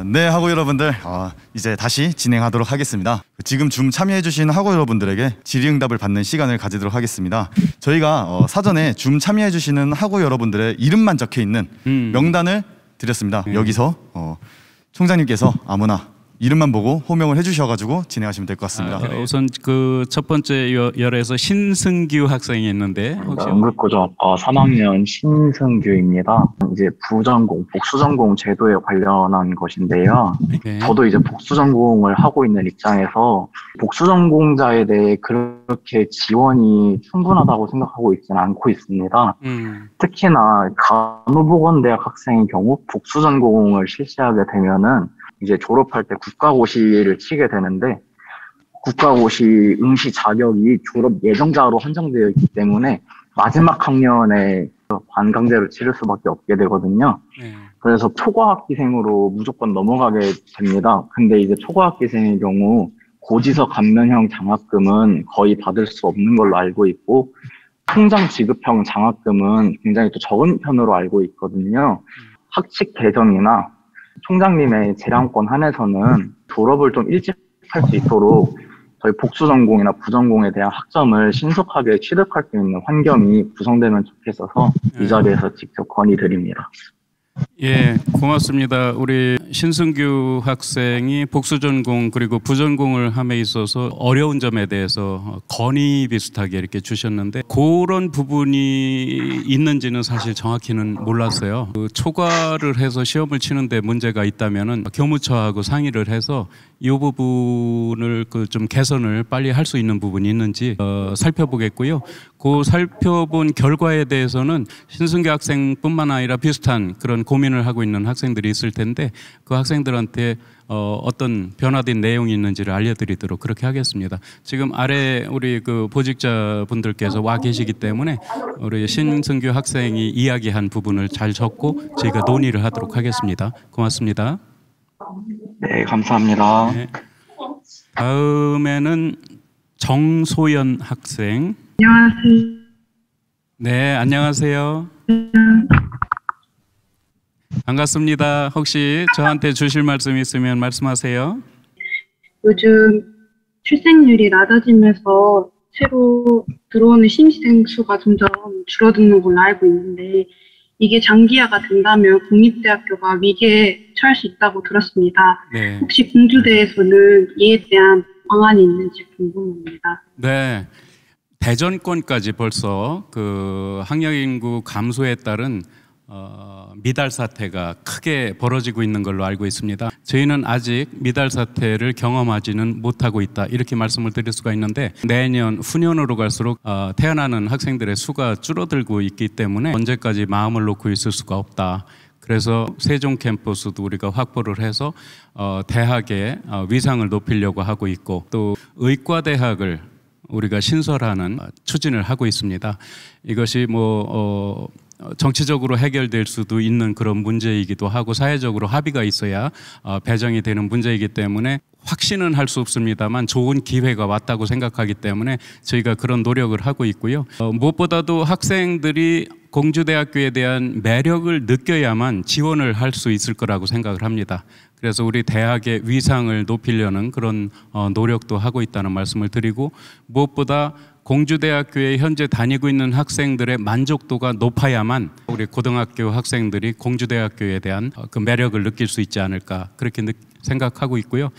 네, 학우 여러분들, 이제 다시 진행하도록 하겠습니다. 지금 줌 참여해주신 학우 여러분들에게 질의응답을 받는 시간을 가지도록 하겠습니다. 저희가 사전에 줌 참여해주시는 학우 여러분들의 이름만 적혀있는 명단을 드렸습니다. 여기서 총장님께서 아무나 이름만 보고 호명을 해주셔가지고 진행하시면 될 것 같습니다. 우선 그 첫 번째 열에서 신승규 학생이 있는데 혹시 응급구조학과 3학년 신승규입니다. 이제 부전공, 복수전공 제도에 관련한 것인데요. 네. 저도 이제 복수전공을 하고 있는 입장에서 복수전공자에 대해 그렇게 지원이 충분하다고 생각하고 있지는 않고 있습니다. 특히나 간호보건대학 학생의 경우 복수전공을 실시하게 되면은 이제 졸업할 때 국가고시를 치게 되는데 국가고시 응시 자격이 졸업 예정자로 한정되어 있기 때문에 마지막 학년에 반강제로 치를 수밖에 없게 되거든요. 그래서 초과학기생으로 무조건 넘어가게 됩니다. 근데 이제 초과학기생의 경우 고지서 감면형 장학금은 거의 받을 수 없는 걸로 알고 있고 통장 지급형 장학금은 굉장히 또 적은 편으로 알고 있거든요. 학칙 개정이나 총장님의 재량권 한해서는 졸업을 좀 일찍 할 수 있도록 저희 복수전공이나 부전공에 대한 학점을 신속하게 취득할 수 있는 환경이 구성되면 좋겠어서 이 자리에서 직접 건의드립니다. 예, 고맙습니다. 우리 신승규 학생이 복수전공 그리고 부전공을 함에 있어서 어려운 점에 대해서 건의 비슷하게 이렇게 주셨는데 그런 부분이 있는지는 사실 정확히는 몰랐어요. 그 초과를 해서 시험을 치는데 문제가 있다면은 교무처하고 상의를 해서 이 부분을 그 좀 개선을 빨리 할 수 있는 부분이 있는지 살펴보겠고요. 그 살펴본 결과에 대해서는 신승규 학생뿐만 아니라 비슷한 그런 고민을 하고 있는 학생들이 있을 텐데 그 학생들한테 어떤 변화된 내용이 있는지를 알려드리도록 그렇게 하겠습니다. 지금 아래 우리 그 보직자분들께서 와 계시기 때문에 우리 신승규 학생이 이야기한 부분을 잘 적고 저희가 논의를 하도록 하겠습니다. 고맙습니다. 네, 감사합니다. 네. 다음에는 정소연 학생. 안녕하세요. 네, 안녕하세요. 반갑습니다. 혹시 저한테 주실 말씀 있으면 말씀하세요. 요즘 출생률이 낮아지면서 새로 들어오는 신입생 수가 점점 줄어드는 걸로 알고 있는데 이게 장기화가 된다면 국립대학교가 위기에 처할 수 있다고 들었습니다. 네. 혹시 공주대에서는 이에 대한 방안이 있는지 궁금합니다. 네. 대전권까지 벌써 그 학령 인구 감소에 따른 미달 사태가 크게 벌어지고 있는 걸로 알고 있습니다. 저희는 아직 미달 사태를 경험하지는 못하고 있다 이렇게 말씀을 드릴 수가 있는데 내년 후년으로 갈수록 태어나는 학생들의 수가 줄어들고 있기 때문에 언제까지 마음을 놓고 있을 수가 없다. 그래서 세종 캠퍼스도 우리가 확보를 해서 대학의 위상을 높이려고 하고 있고 또 의과대학을 우리가 신설하는 추진을 하고 있습니다. 이것이 정치적으로 해결될 수도 있는 그런 문제이기도 하고 사회적으로 합의가 있어야 배정이 되는 문제이기 때문에 확신은 할 수 없습니다만 좋은 기회가 왔다고 생각하기 때문에 저희가 그런 노력을 하고 있고요. 무엇보다도 학생들이 공주대학교에 대한 매력을 느껴야만 지원을 할 수 있을 거라고 생각을 합니다. 그래서 우리 대학의 위상을 높이려는 그런 노력도 하고 있다는 말씀을 드리고 무엇보다 공주대학교에 현재 다니고 있는 학생들의 만족도가 높아야만 우리 고등학교 학생들이 공주대학교에 대한 그 매력을 느낄 수 있지 않을까 그렇게 생각하고 있고요.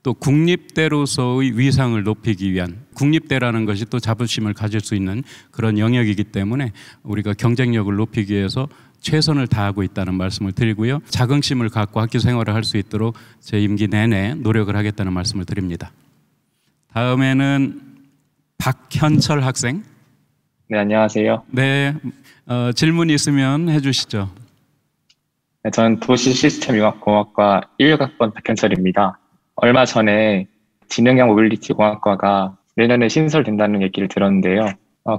또 국립대로서의 위상을 높이기 위한 국립대라는 것이 또 자부심을 가질 수 있는 그런 영역이기 때문에 우리가 경쟁력을 높이기 위해서 최선을 다하고 있다는 말씀을 드리고요. 자긍심을 갖고 학교 생활을 할 수 있도록 제 임기 내내 노력을 하겠다는 말씀을 드립니다. 다음에는 박현철 학생. 네, 안녕하세요. 네, 질문 있으면 해주시죠. 네, 저는 도시시스템융합공학과 16학번 박현철입니다. 얼마 전에 지능형 모빌리티 공학과가 내년에 신설된다는 얘기를 들었는데요.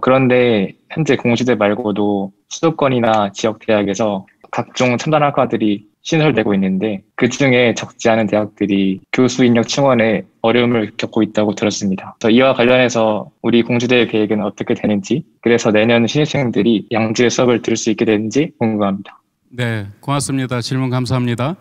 그런데 현재 공주대 말고도 수도권이나 지역대학에서 각종 첨단학과들이 신설되고 있는데 그중에 적지 않은 대학들이 교수 인력 충원에 어려움을 겪고 있다고 들었습니다. 이와 관련해서 우리 공주대의 계획은 어떻게 되는지, 그래서 내년 신입생들이 양질의 수업을 들을 수 있게 되는지 궁금합니다. 네, 고맙습니다. 질문 감사합니다.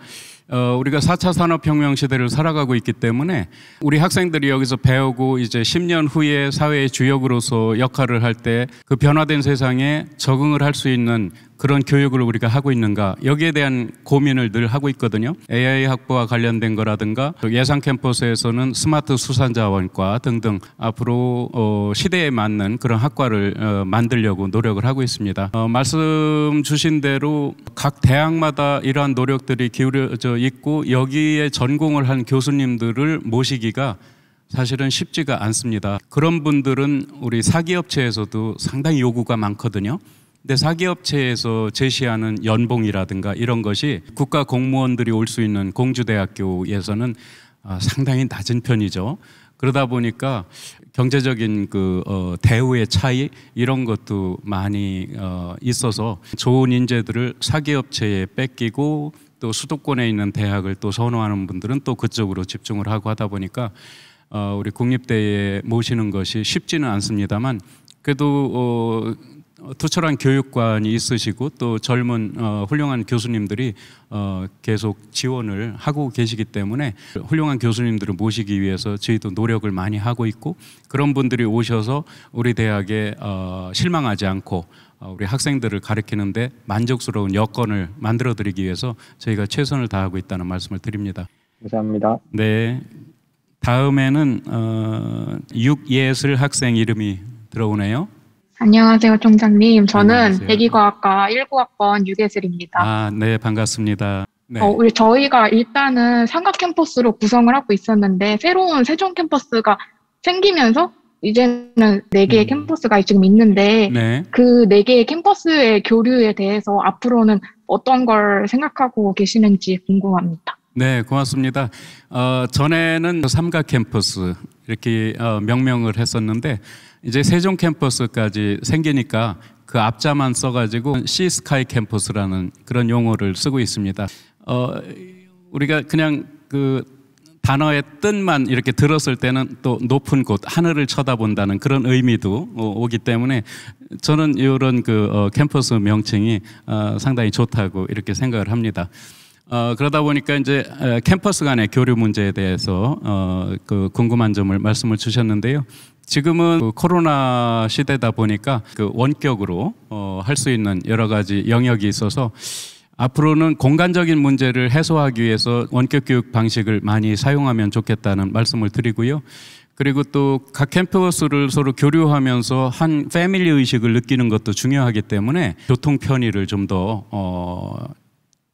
우리가 4차 산업혁명 시대를 살아가고 있기 때문에 우리 학생들이 여기서 배우고 이제 10년 후에 사회의 주역으로서 역할을 할 때 그 변화된 세상에 적응을 할 수 있는 그런 교육을 우리가 하고 있는가, 여기에 대한 고민을 늘 하고 있거든요. AI 학부와 관련된 거라든가 예상 캠퍼스에서는 스마트 수산자원과 등등 앞으로 시대에 맞는 그런 학과를 만들려고 노력을 하고 있습니다. 말씀 주신 대로 각 대학마다 이러한 노력들이 기울여져 있고 여기에 전공을 한 교수님들을 모시기가 사실은 쉽지가 않습니다. 그런 분들은 우리 사기업체에서도 상당히 요구가 많거든요. 근데 사기업체에서 제시하는 연봉이라든가 이런 것이 국가 공무원들이 올 수 있는 공주대학교에서는 상당히 낮은 편이죠. 그러다 보니까 경제적인 대우의 차이 이런 것도 많이 있어서 좋은 인재들을 사기업체에 뺏기고 또 수도권에 있는 대학을 또 선호하는 분들은 또 그쪽으로 집중을 하고 하다 보니까 우리 국립대에 모시는 것이 쉽지는 않습니다만 그래도 투철한 교육관이 있으시고 또 젊은 훌륭한 교수님들이 계속 지원을 하고 계시기 때문에 훌륭한 교수님들을 모시기 위해서 저희도 노력을 많이 하고 있고 그런 분들이 오셔서 우리 대학에 실망하지 않고 우리 학생들을 가르치는데 만족스러운 여건을 만들어드리기 위해서 저희가 최선을 다하고 있다는 말씀을 드립니다. 감사합니다. 네, 다음에는 육예슬 학생 이름이 들어오네요. 안녕하세요, 총장님. 저는 안녕하세요. 대기과학과 19학번 유계슬입니다. 네, 반갑습니다. 네. 저희가 일단은 삼각 캠퍼스로 구성을 하고 있었는데 새로운 세종 캠퍼스가 생기면서 이제는 4개의 캠퍼스가 지금 있는데 네. 그 4개의 캠퍼스의 교류에 대해서 앞으로는 어떤 걸 생각하고 계시는지 궁금합니다. 네, 고맙습니다. 전에는 삼각 캠퍼스 이렇게 명명을 했었는데 이제 세종 캠퍼스까지 생기니까 그 앞자만 써가지고 시스카이 캠퍼스라는 그런 용어를 쓰고 있습니다. 우리가 그냥 그 단어의 뜻만 이렇게 들었을 때는 또 높은 곳, 하늘을 쳐다본다는 그런 의미도 오기 때문에 저는 이런 캠퍼스 명칭이 상당히 좋다고 이렇게 생각을 합니다. 그러다 보니까 이제 캠퍼스 간의 교류 문제에 대해서 궁금한 점을 말씀을 주셨는데요. 지금은 코로나 시대다 보니까 원격으로 할 수 있는 여러 가지 영역이 있어서 앞으로는 공간적인 문제를 해소하기 위해서 원격 교육 방식을 많이 사용하면 좋겠다는 말씀을 드리고요. 그리고 또 각 캠퍼스를 서로 교류하면서 한 패밀리 의식을 느끼는 것도 중요하기 때문에 교통 편의를 좀 더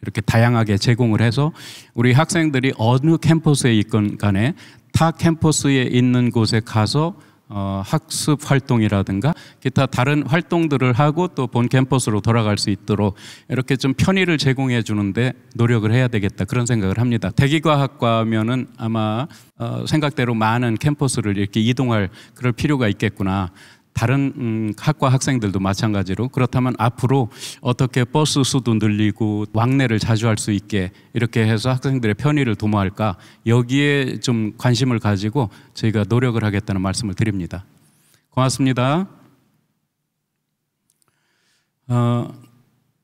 이렇게 다양하게 제공을 해서 우리 학생들이 어느 캠퍼스에 있건 간에 타 캠퍼스에 있는 곳에 가서 학습 활동이라든가 기타 다른 활동들을 하고 또 본 캠퍼스로 돌아갈 수 있도록 이렇게 좀 편의를 제공해 주는데 노력을 해야 되겠다 그런 생각을 합니다. 대기과학과면은 아마 생각대로 많은 캠퍼스를 이렇게 이동할 그럴 필요가 있겠구나. 다른 학과 학생들도 마찬가지로 그렇다면 앞으로 어떻게 버스 수도 늘리고 왕래를 자주 할 수 있게 이렇게 해서 학생들의 편의를 도모할까 여기에 좀 관심을 가지고 저희가 노력을 하겠다는 말씀을 드립니다. 고맙습니다.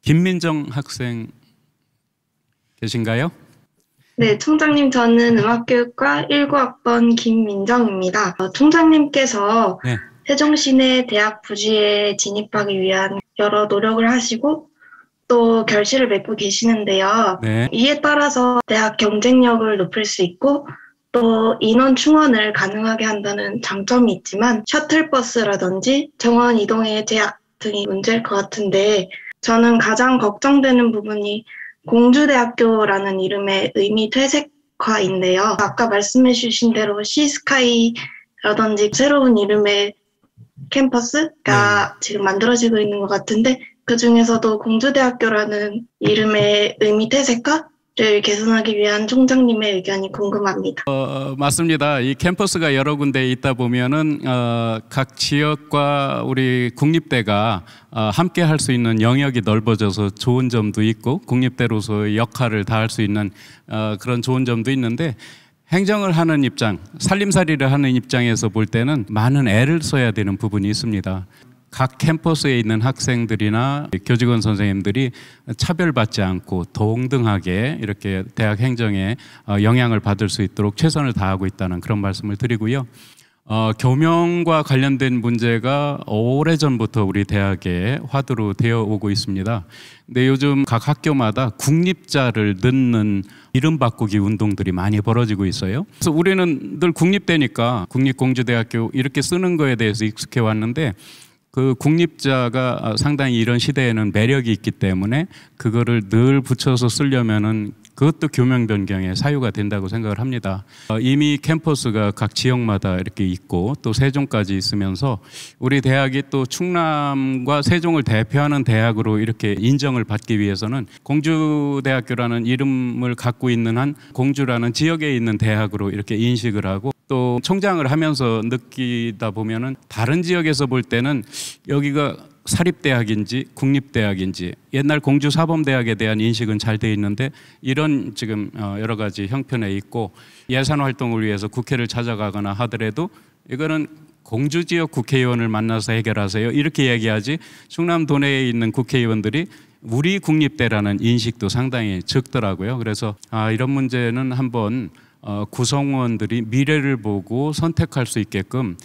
김민정 학생 계신가요? 네, 총장님 저는 음악교육과 19학번 김민정입니다. 총장님께서 네. 세종시내 대학 부지에 진입하기 위한 여러 노력을 하시고 또 결실을 맺고 계시는데요. 네. 이에 따라서 대학 경쟁력을 높일 수 있고 또 인원 충원을 가능하게 한다는 장점이 있지만 셔틀버스라든지 정원 이동의 제약 등이 문제일 것 같은데 저는 가장 걱정되는 부분이 공주대학교라는 이름의 의미 퇴색화인데요. 아까 말씀해 주신 대로 시스카이라든지 새로운 이름의 캠퍼스가 지금 만들어지고 있는 것 같은데 그 중에서도 공주대학교라는 이름의 의미 퇴색화를 개선하기 위한 총장님의 의견이 궁금합니다. 맞습니다. 이 캠퍼스가 여러 군데 있다 보면은 각 지역과 우리 국립대가 함께 할 수 있는 영역이 넓어져서 좋은 점도 있고 국립대로서의 역할을 다할 수 있는 그런 좋은 점도 있는데 행정을 하는 입장, 살림살이를 하는 입장에서 볼 때는 많은 애를 써야 되는 부분이 있습니다. 각 캠퍼스에 있는 학생들이나 교직원 선생님들이 차별받지 않고 동등하게 이렇게 대학 행정에 영향을 받을 수 있도록 최선을 다하고 있다는 그런 말씀을 드리고요. 교명과 관련된 문제가 오래전부터 우리 대학에 화두로 되어 오고 있습니다. 근데 요즘 각 학교마다 국립자를 넣는 이름 바꾸기 운동들이 많이 벌어지고 있어요. 그래서 우리는 늘 국립대니까 국립공주대학교 이렇게 쓰는 거에 대해서 익숙해 왔는데 그 국립자가 상당히 이런 시대에는 매력이 있기 때문에 그거를 늘 붙여서 쓰려면은 그것도 교명 변경의 사유가 된다고 생각을 합니다. 이미 캠퍼스가 각 지역마다 이렇게 있고 또 세종까지 있으면서 우리 대학이 또 충남과 세종을 대표하는 대학으로 이렇게 인정을 받기 위해서는 공주대학교라는 이름을 갖고 있는 한 공주라는 지역에 있는 대학으로 이렇게 인식을 하고 또 총장을 하면서 느끼다 보면은 다른 지역에서 볼 때는 여기가 사립대학인지 국립대학인지 옛날 공주사범대학에 대한 인식은 잘 돼 있는데 이런 지금 여러 가지 형편에 있고 예산 활동을 위해서 국회를 찾아가거나 하더라도 이거는 공주지역 국회의원을 만나서 해결하세요 이렇게 얘기하지 충남 도내에 있는 국회의원들이 우리 국립대라는 인식도 상당히 적더라고요. 그래서 이런 문제는 한번 구성원들이 미래를 보고 선택할 수 있게끔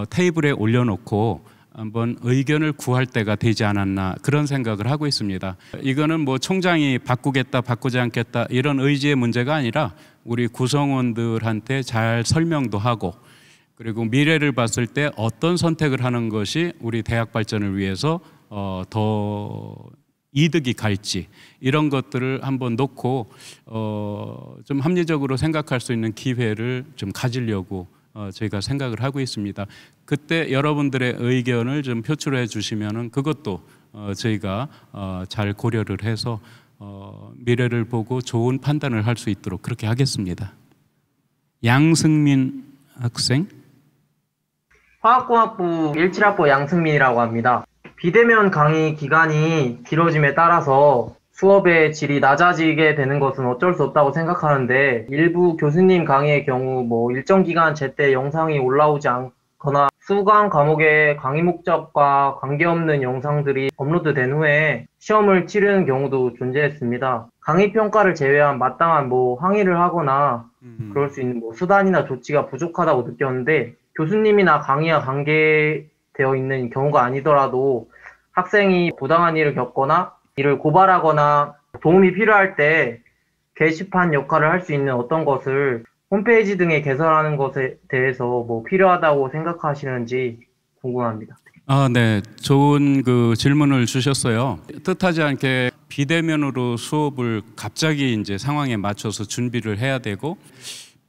테이블에 올려놓고 한번 의견을 구할 때가 되지 않았나 그런 생각을 하고 있습니다. 이거는 뭐 총장이 바꾸겠다 바꾸지 않겠다 이런 의지의 문제가 아니라 우리 구성원들한테 잘 설명도 하고 그리고 미래를 봤을 때 어떤 선택을 하는 것이 우리 대학 발전을 위해서 더 이득이 갈지 이런 것들을 한번 놓고 좀 합리적으로 생각할 수 있는 기회를 좀 가지려고 저희가 생각을 하고 있습니다. 그때 여러분들의 의견을 좀 표출해 주시면은 그것도 저희가 잘 고려를 해서 미래를 보고 좋은 판단을 할 수 있도록 그렇게 하겠습니다. 양승민 학생. 화학공학부 17학부 양승민이라고 합니다. 비대면 강의 기간이 길어짐에 따라서 수업의 질이 낮아지게 되는 것은 어쩔 수 없다고 생각하는데 일부 교수님 강의의 경우 뭐 일정 기간 제때 영상이 올라오지 않거나 수강 과목의 강의 목적과 관계없는 영상들이 업로드된 후에 시험을 치르는 경우도 존재했습니다. 강의 평가를 제외한 마땅한 뭐 항의를 하거나 그럴 수 있는 뭐 수단이나 조치가 부족하다고 느꼈는데 교수님이나 강의와 관계되어 있는 경우가 아니더라도 학생이 부당한 일을 겪거나 이를 고발하거나 도움이 필요할 때 게시판 역할을 할 수 있는 어떤 것을 홈페이지 등에 개설하는 것에 대해서 뭐 필요하다고 생각하시는지 궁금합니다. 네, 좋은 그 질문을 주셨어요. 뜻하지 않게 비대면으로 수업을 갑자기 이제 상황에 맞춰서 준비를 해야 되고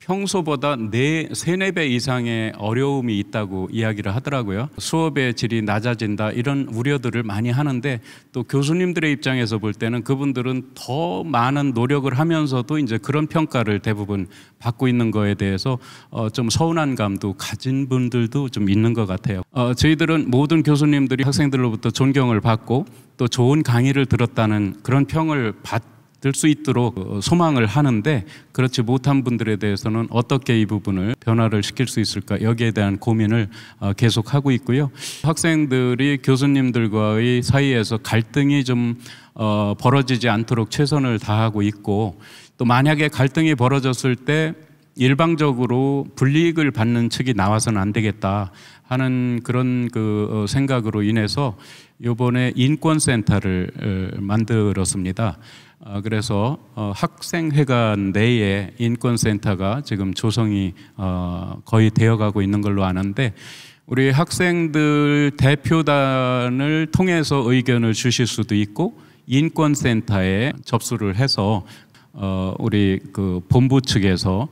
평소보다 3-4배 이상의 어려움이 있다고 이야기를 하더라고요. 수업의 질이 낮아진다 이런 우려들을 많이 하는데 또 교수님들의 입장에서 볼 때는 그분들은 더 많은 노력을 하면서도 이제 그런 평가를 대부분 받고 있는 거에 대해서 좀 서운한 감도 가진 분들도 좀 있는 것 같아요. 저희들은 모든 교수님들이 학생들로부터 존경을 받고 또 좋은 강의를 들었다는 그런 평을 들 수 있도록 소망을 하는데 그렇지 못한 분들에 대해서는 어떻게 이 부분을 변화를 시킬 수 있을까 여기에 대한 고민을 계속하고 있고요. 학생들이 교수님들과의 사이에서 갈등이 좀 벌어지지 않도록 최선을 다하고 있고 또 만약에 갈등이 벌어졌을 때 일방적으로 불이익을 받는 측이 나와서는 안 되겠다 하는 그런 그 생각으로 인해서 이번에 인권센터를 만들었습니다. 그래서 학생회관 내에 인권센터가 지금 조성이 거의 되어가고 있는 걸로 아는데 우리 학생들 대표단을 통해서 의견을 주실 수도 있고 인권센터에 접수를 해서 우리 그 본부 측에서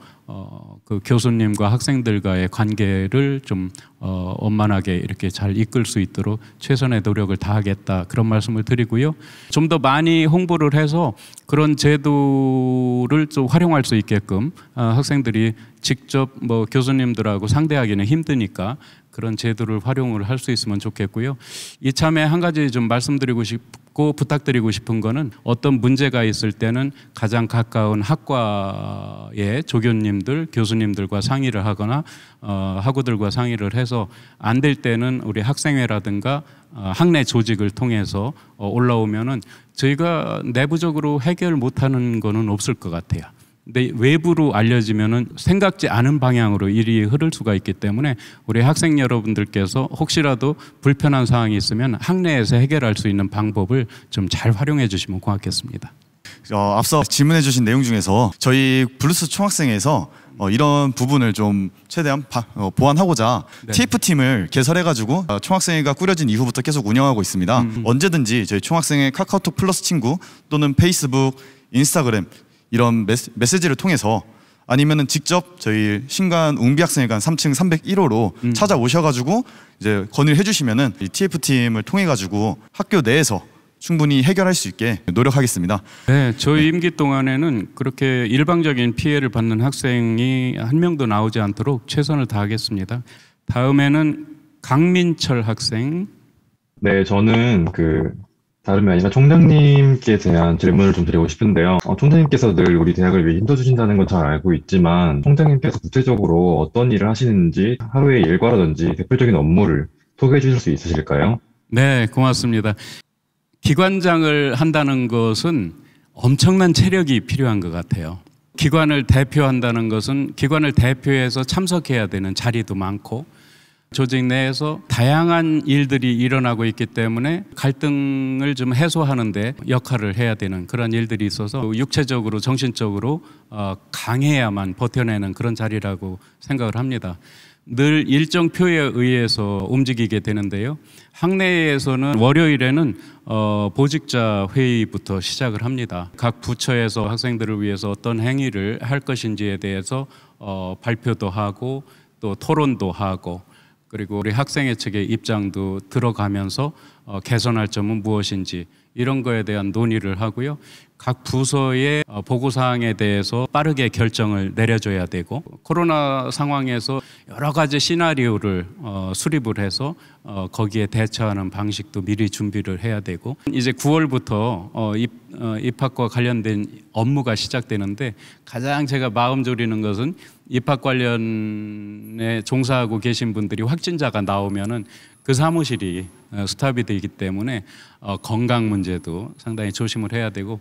그 교수님과 학생들과의 관계를 좀 원만하게 이렇게 잘 이끌 수 있도록 최선의 노력을 다하겠다 그런 말씀을 드리고요. 좀 더 많이 홍보를 해서 그런 제도를 좀 활용할 수 있게끔 학생들이 직접 뭐 교수님들하고 상대하기는 힘드니까 그런 제도를 활용을 할 수 있으면 좋겠고요. 이참에 한 가지 좀 말씀드리고 싶고 꼭 부탁드리고 싶은 거는 어떤 문제가 있을 때는 가장 가까운 학과의 조교님들, 교수님들과 상의를 하거나 학우들과 상의를 해서 안 될 때는 우리 학생회라든가 학내 조직을 통해서 올라오면은 저희가 내부적으로 해결 못하는 거는 없을 것 같아요. 근데 외부로 알려지면은 생각지 않은 방향으로 일이 흐를 수가 있기 때문에 우리 학생 여러분들께서 혹시라도 불편한 사항이 있으면 학내에서 해결할 수 있는 방법을 좀 잘 활용해 주시면 고맙겠습니다. 앞서 질문해 주신 내용 중에서 저희 블루스 총학생회에서 이런 부분을 좀 최대한 보완하고자 네. TF팀을 개설해가지고 총학생회가 꾸려진 이후부터 계속 운영하고 있습니다. 언제든지 저희 총학생회 카카오톡 플러스 친구 또는 페이스북, 인스타그램 이런 메시지를 통해서 아니면은 직접 저희 신간 웅비학생회관 3층 301호로 찾아오셔가지고 이제 건의를 해주시면은 이 TF팀을 통해가지고 학교 내에서 충분히 해결할 수 있게 노력하겠습니다. 네, 저희 임기 동안에는 그렇게 일방적인 피해를 받는 학생이 한 명도 나오지 않도록 최선을 다하겠습니다. 다음에는 강민철 학생. 네, 저는 다름이 아니라 총장님께 대한 질문을 좀 드리고 싶은데요. 총장님께서 늘 우리 대학을 위해 힘써주신다는 건 잘 알고 있지만 총장님께서 구체적으로 어떤 일을 하시는지 하루의 일과라든지 대표적인 업무를 소개해 주실 수 있으실까요? 네, 고맙습니다. 기관장을 한다는 것은 엄청난 체력이 필요한 것 같아요. 기관을 대표한다는 것은 기관을 대표해서 참석해야 되는 자리도 많고 조직 내에서 다양한 일들이 일어나고 있기 때문에 갈등을 좀 해소하는 데 역할을 해야 되는 그런 일들이 있어서 육체적으로 정신적으로 강해야만 버텨내는 그런 자리라고 생각을 합니다. 늘 일정 표에 의해서 움직이게 되는데요. 학내에서는 월요일에는 보직자 회의부터 시작을 합니다. 각 부처에서 학생들을 위해서 어떤 행위를 할 것인지에 대해서 발표도 하고 또 토론도 하고 그리고 우리 학생회 측의 입장도 들어가면서 개선할 점은 무엇인지 이런 거에 대한 논의를 하고요. 각 부서의 보고사항에 대해서 빠르게 결정을 내려줘야 되고 코로나 상황에서 여러 가지 시나리오를 수립을 해서 거기에 대처하는 방식도 미리 준비를 해야 되고 이제 9월부터 입학과 관련된 업무가 시작되는데 가장 제가 마음 졸이는 것은 입학 관련에 종사하고 계신 분들이 확진자가 나오면은 그 사무실이 스탑이 되기 때문에 건강 문제도 상당히 조심을 해야 되고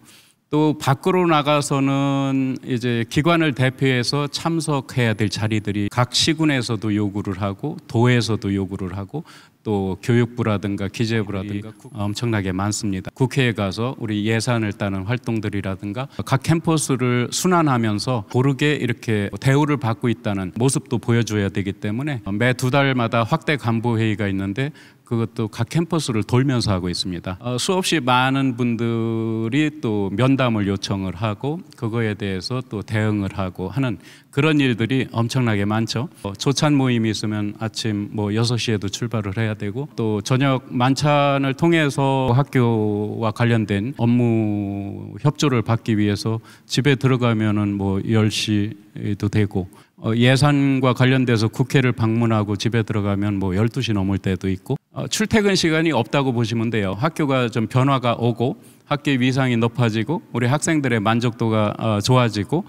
또 밖으로 나가서는 이제 기관을 대표해서 참석해야 될 자리들이 각 시군에서도 요구를 하고 도에서도 요구를 하고 또 교육부라든가 기재부라든가 엄청나게 많습니다. 국회에 가서 우리 예산을 따는 활동들이라든가 각 캠퍼스를 순환하면서 고르게 이렇게 대우를 받고 있다는 모습도 보여줘야 되기 때문에 매 2달마다 확대 간부 회의가 있는데 그것도 각 캠퍼스를 돌면서 하고 있습니다. 수없이 많은 분들이 또 면담을 요청을 하고 그거에 대해서 또 대응을 하고 하는 그런 일들이 엄청나게 많죠. 조찬 모임이 있으면 아침 6시에도 출발을 해야 되고 또 저녁 만찬을 통해서 학교와 관련된 업무 협조를 받기 위해서 집에 들어가면은 10시도 되고 예산과 관련돼서 국회를 방문하고 집에 들어가면 12시 넘을 때도 있고 출퇴근 시간이 없다고 보시면 돼요. 학교가 좀 변화가 오고 학교의 위상이 높아지고 우리 학생들의 만족도가 좋아지고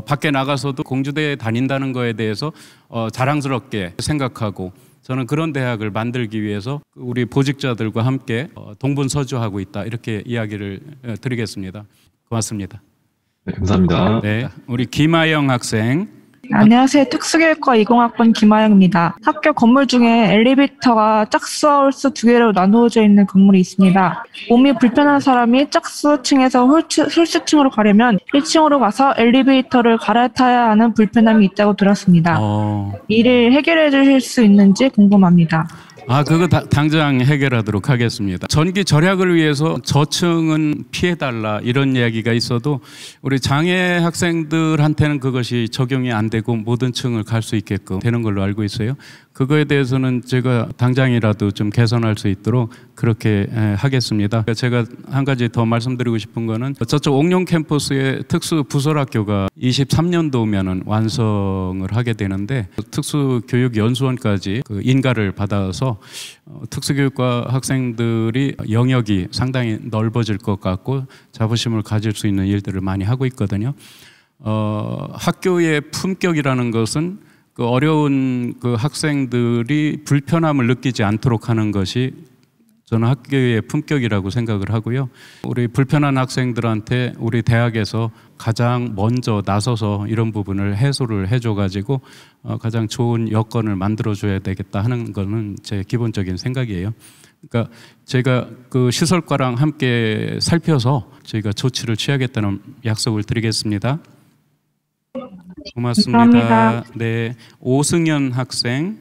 밖에 나가서도 공주대에 다닌다는 거에 대해서 자랑스럽게 생각하고 저는 그런 대학을 만들기 위해서 우리 보직자들과 함께 동분서주하고 있다 이렇게 이야기를 드리겠습니다. 고맙습니다. 네, 감사합니다. 네, 우리 김아영 학생. 안녕하세요. 특수교육과 20학번 김아영입니다. 학교 건물 중에 엘리베이터가 짝수, 홀수 2개로 나누어져 있는 건물이 있습니다. 몸이 불편한 사람이 짝수층에서 홀수층으로 가려면 1층으로 가서 엘리베이터를 갈아타야 하는 불편함이 있다고 들었습니다. 이를 해결해 주실 수 있는지 궁금합니다. 그거 당장 해결하도록 하겠습니다. 전기 절약을 위해서 저층은 피해달라 이런 이야기가 있어도 우리 장애 학생들한테는 그것이 적용이 안 되고 모든 층을 갈 수 있게끔 되는 걸로 알고 있어요. 그거에 대해서는 제가 당장이라도 좀 개선할 수 있도록 그렇게 하겠습니다. 제가 한 가지 더 말씀드리고 싶은 거는 저쪽 옥룡 캠퍼스의 특수 부설학교가 23년도면은 완성을 하게 되는데 특수교육연수원까지 그 인가를 받아서 특수교육과 학생들이 영역이 상당히 넓어질 것 같고 자부심을 가질 수 있는 일들을 많이 하고 있거든요. 학교의 품격이라는 것은 그 어려운 그 학생들이 불편함을 느끼지 않도록 하는 것이 저는 학교의 품격이라고 생각을 하고요. 우리 불편한 학생들한테 우리 대학에서 가장 먼저 나서서 이런 부분을 해소를 해줘가지고 가장 좋은 여건을 만들어줘야 되겠다 하는 거는 제 기본적인 생각이에요. 그러니까 제가 그 시설과랑 함께 살펴서 저희가 조치를 취하겠다는 약속을 드리겠습니다. 고맙습니다. 감사합니다. 네, 오승현 학생.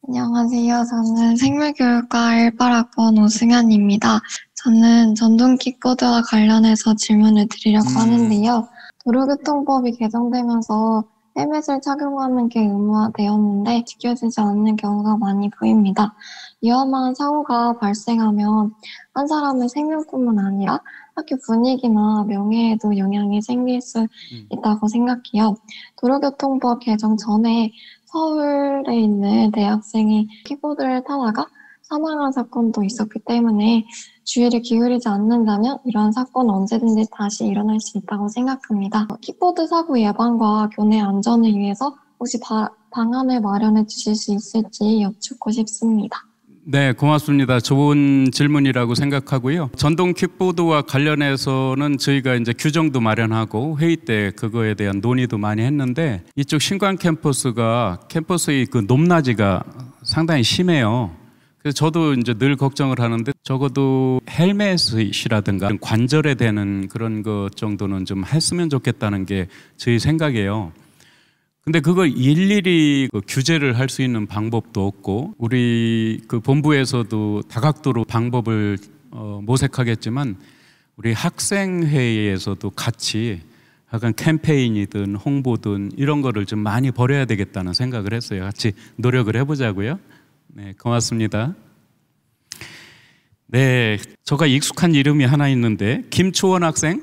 안녕하세요. 저는 생물교육과 18학번 오승현입니다. 저는 전동 킥보드와 관련해서 질문을 드리려고 하는데요. 도로교통법이 개정되면서 헬멧을 착용하는 게 의무화되었는데 지켜지지 않는 경우가 많이 보입니다. 위험한 사고가 발생하면 한 사람의 생명뿐만 아니라 학교 분위기나 명예에도 영향이 생길 수 있다고 생각해요. 도로교통법 개정 전에 서울에 있는 대학생이 킥보드를 타다가 사망한 사건도 있었기 때문에 주의를 기울이지 않는다면 이런 사건은 언제든지 다시 일어날 수 있다고 생각합니다. 킥보드 사고 예방과 교내 안전을 위해서 혹시 방안을 마련해 주실 수 있을지 여쭙고 싶습니다. 네, 고맙습니다. 좋은 질문이라고 생각하고요. 전동 킥보드와 관련해서는 저희가 이제 규정도 마련하고 회의 때 그거에 대한 논의도 많이 했는데 이쪽 신관 캠퍼스의 그 높낮이가 상당히 심해요. 그래서 저도 이제 늘 걱정을 하는데 적어도 헬멧이라든가 관절에 대는 그런 것 정도는 좀 했으면 좋겠다는 게 저희 생각이에요. 근데 그걸 일일이 규제를 할 수 있는 방법도 없고 우리 그 본부에서도 다각도로 방법을 모색하겠지만 우리 학생회의에서도 같이 약간 캠페인이든 홍보든 이런 거를 좀 많이 벌여야 되겠다는 생각을 했어요. 같이 노력을 해보자고요. 네, 고맙습니다. 네, 저가 익숙한 이름이 하나 있는데 김초원 학생,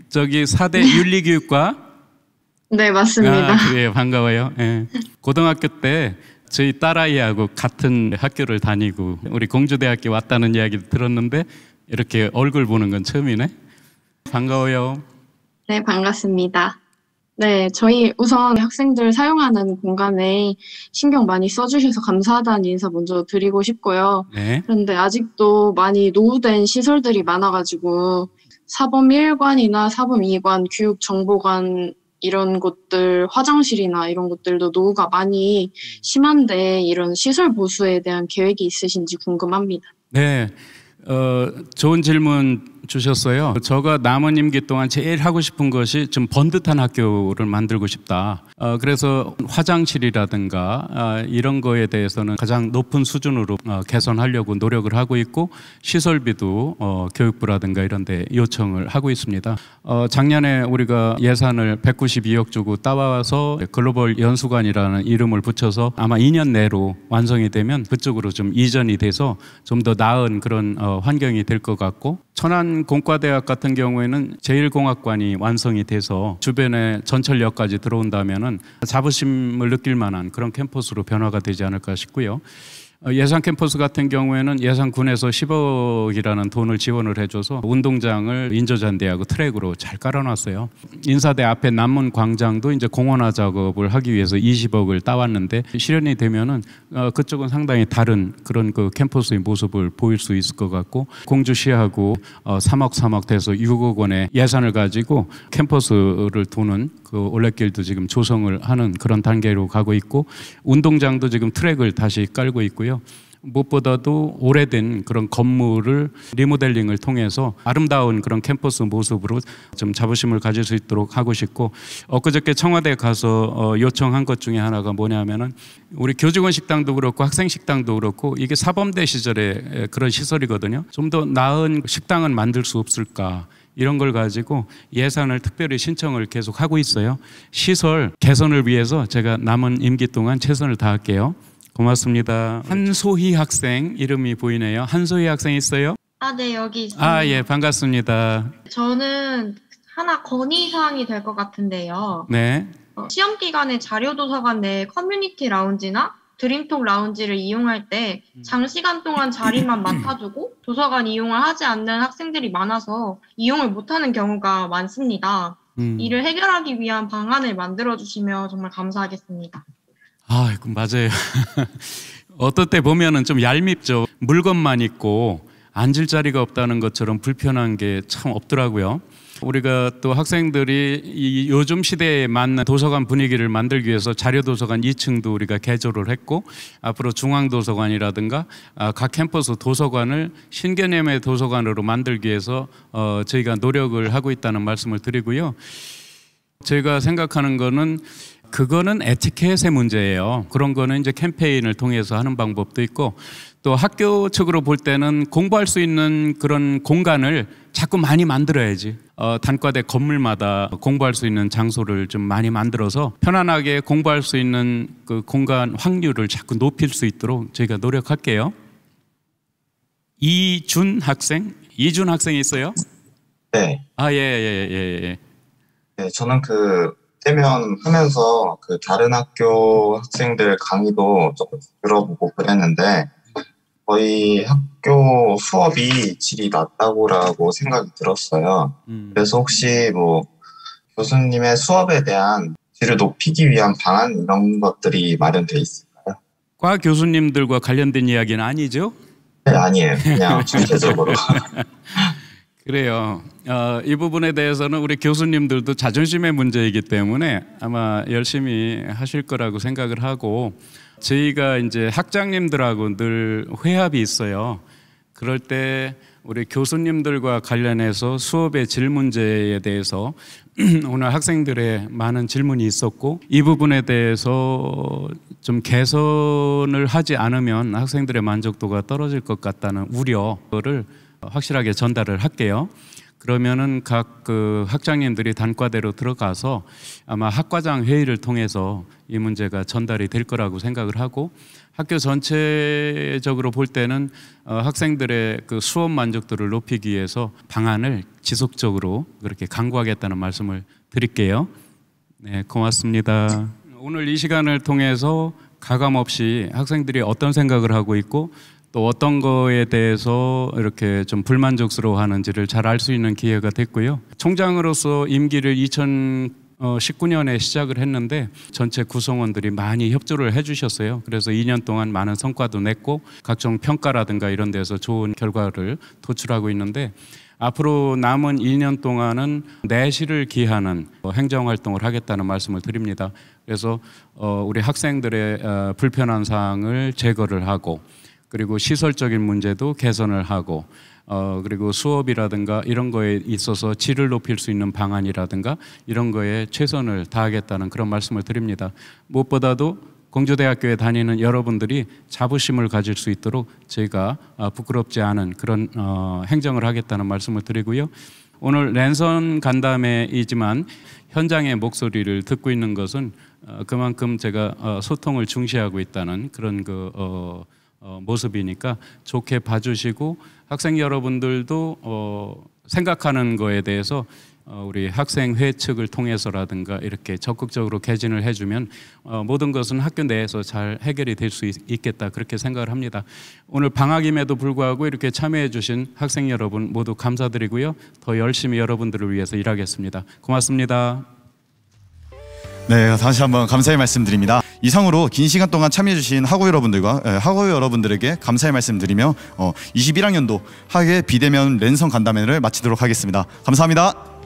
저기 4대 윤리교육과 네, 맞습니다. 그래요. 반가워요. 예. 고등학교 때 저희 딸아이하고 같은 학교를 다니고 우리 공주대학교 왔다는 이야기 들었는데 이렇게 얼굴 보는 건 처음이네. 반가워요. 네, 반갑습니다. 네, 저희 우선 학생들 사용하는 공간에 신경 많이 써주셔서 감사하다는 인사 먼저 드리고 싶고요. 네. 그런데 아직도 많이 노후된 시설들이 많아가지고 사범 1관이나 사범 2관, 교육정보관 이런 곳들, 화장실이나 이런 곳들도 노후가 많이 심한데 이런 시설 보수에 대한 계획이 있으신지 궁금합니다. 네, 좋은 질문 주셨어요. 제가 남은 임기 동안 제일 하고 싶은 것이 좀 번듯한 학교를 만들고 싶다. 그래서 화장실이라든가 이런 거에 대해서는 가장 높은 수준으로 개선하려고 노력을 하고 있고 시설비도 교육부라든가 이런 데 요청을 하고 있습니다. 작년에 우리가 예산을 192억 주고 따와서 글로벌 연수관이라는 이름을 붙여서 아마 2년 내로 완성이 되면 그쪽으로 좀 이전이 돼서 좀 더 나은 그런 환경이 될 것 같고 천안 공과대학 같은 경우에는 제1공학관이 완성이 돼서 주변에 전철역까지 들어온다면은 자부심을 느낄 만한 그런 캠퍼스로 변화가 되지 않을까 싶고요. 예산 캠퍼스 같은 경우에는 예산군에서 10억이라는 돈을 지원을 해줘서 운동장을 인조잔디하고 트랙으로 잘 깔아놨어요. 인사대 앞에 남문 광장도 이제 공원화 작업을 하기 위해서 20억을 따왔는데 실현이 되면은 그쪽은 상당히 다른 그런 그 캠퍼스의 모습을 보일 수 있을 것 같고 공주시하고 3억 돼서 6억 원의 예산을 가지고 캠퍼스를 도는 그 올레길도 지금 조성을 하는 그런 단계로 가고 있고 운동장도 지금 트랙을 다시 깔고 있고요. 무엇보다도 오래된 그런 건물을 리모델링을 통해서 아름다운 그런 캠퍼스 모습으로 좀 자부심을 가질 수 있도록 하고 싶고 엊그저께 청와대에 가서 요청한 것 중에 하나가 뭐냐면은 우리 교직원 식당도 그렇고 학생 식당도 그렇고 이게 사범대 시절의 그런 시설이거든요. 좀 더 나은 식당은 만들 수 없을까 이런 걸 가지고 예산을 특별히 신청을 계속 하고 있어요. 시설 개선을 위해서 제가 남은 임기 동안 최선을 다할게요. 고맙습니다. 한소희 학생 이름이 보이네요. 한소희 학생 있어요? 네, 여기 있습니다. 예, 반갑습니다. 저는 하나 건의사항이 될 것 같은데요. 네. 시험 기간에 자료도서관 내 커뮤니티 라운지나 드림톡 라운지를 이용할 때 장시간 동안 자리만 맡아주고 도서관 이용을 하지 않는 학생들이 많아서 이용을 못하는 경우가 많습니다. 이를 해결하기 위한 방안을 만들어주시면 정말 감사하겠습니다. 맞아요. 어떨 때 보면은 좀 얄밉죠. 물건만 있고 앉을 자리가 없다는 것처럼 불편한 게 참 없더라고요. 우리가 또 학생들이 이 요즘 시대에 맞는 도서관 분위기를 만들기 위해서 자료도서관 2층도 우리가 개조를 했고, 앞으로 중앙도서관이라든가 각 캠퍼스 도서관을 신개념의 도서관으로 만들기 위해서 저희가 노력을 하고 있다는 말씀을 드리고요. 저희가 생각하는 거는 그거는 에티켓의 문제예요. 그런 거는 이제 캠페인을 통해서 하는 방법도 있고, 또 학교 측으로 볼 때는 공부할 수 있는 그런 공간을 자꾸 많이 만들어야지. 단과대 건물마다 공부할 수 있는 장소를 좀 많이 만들어서 편안하게 공부할 수 있는 그 공간 확률을 자꾸 높일 수 있도록 저희가 노력할게요. 이준 학생 있어요? 네. 예. 네, 저는 대면 하면서 다른 학교 학생들 강의도 조금 들어보고 그랬는데, 거의 학교 수업이 질이 낮다고라고 생각이 들었어요. 그래서 혹시 교수님의 수업에 대한 질을 높이기 위한 방안 이런 것들이 마련돼 있을까요? 과 교수님들과 관련된 이야기는 아니죠? 네, 아니에요. 그냥 전체적으로. 그래요. 이 부분에 대해서는 우리 교수님들도 자존심의 문제이기 때문에 아마 열심히 하실 거라고 생각을 하고, 저희가 이제 학장님들하고 늘 회합이 있어요. 그럴 때 우리 교수님들과 관련해서 수업의 질 문제에 대해서 오늘 학생들의 많은 질문이 있었고, 이 부분에 대해서 좀 개선을 하지 않으면 학생들의 만족도가 떨어질 것 같다는 우려를 확실하게 전달을 할게요. 그러면은 각 학장님들이 단과대로 들어가서 아마 학과장 회의를 통해서 이 문제가 전달이 될 거라고 생각을 하고, 학교 전체적으로 볼 때는 학생들의 수업 만족도를 높이기 위해서 방안을 지속적으로 그렇게 강구하겠다는 말씀을 드릴게요. 네, 고맙습니다. 오늘 이 시간을 통해서 가감없이 학생들이 어떤 생각을 하고 있고 또 어떤 거에 대해서 이렇게 좀 불만족스러워하는지를 잘 알 수 있는 기회가 됐고요. 총장으로서 임기를 2019년에 시작을 했는데 전체 구성원들이 많이 협조를 해주셨어요. 그래서 2년 동안 많은 성과도 냈고 각종 평가라든가 이런 데서 좋은 결과를 도출하고 있는데, 앞으로 남은 2년 동안은 내실을 기하는 행정활동을 하겠다는 말씀을 드립니다. 그래서 우리 학생들의 불편한 사항을 제거를 하고, 그리고 시설적인 문제도 개선을 하고, 그리고 수업이라든가 이런 거에 있어서 질을 높일 수 있는 방안이라든가 이런 거에 최선을 다하겠다는 그런 말씀을 드립니다. 무엇보다도 공주대학교에 다니는 여러분들이 자부심을 가질 수 있도록 저희가 부끄럽지 않은 그런 행정을 하겠다는 말씀을 드리고요. 오늘 랜선 간담회이지만 현장의 목소리를 듣고 있는 것은 그만큼 제가 소통을 중시하고 있다는 그런 모습이니까 좋게 봐주시고, 학생 여러분들도 생각하는 거에 대해서 우리 학생회 측을 통해서라든가 이렇게 적극적으로 개진을 해주면 모든 것은 학교 내에서 잘 해결이 될 수 있겠다, 그렇게 생각을 합니다. 오늘 방학임에도 불구하고 이렇게 참여해 주신 학생 여러분 모두 감사드리고요. 더 열심히 여러분들을 위해서 일하겠습니다. 고맙습니다. 네, 다시 한번 감사의 말씀드립니다. 이상으로 긴 시간 동안 참여해주신 학우 여러분들에게 감사의 말씀드리며 21학년도 학예 비대면 랜선 간담회를 마치도록 하겠습니다. 감사합니다.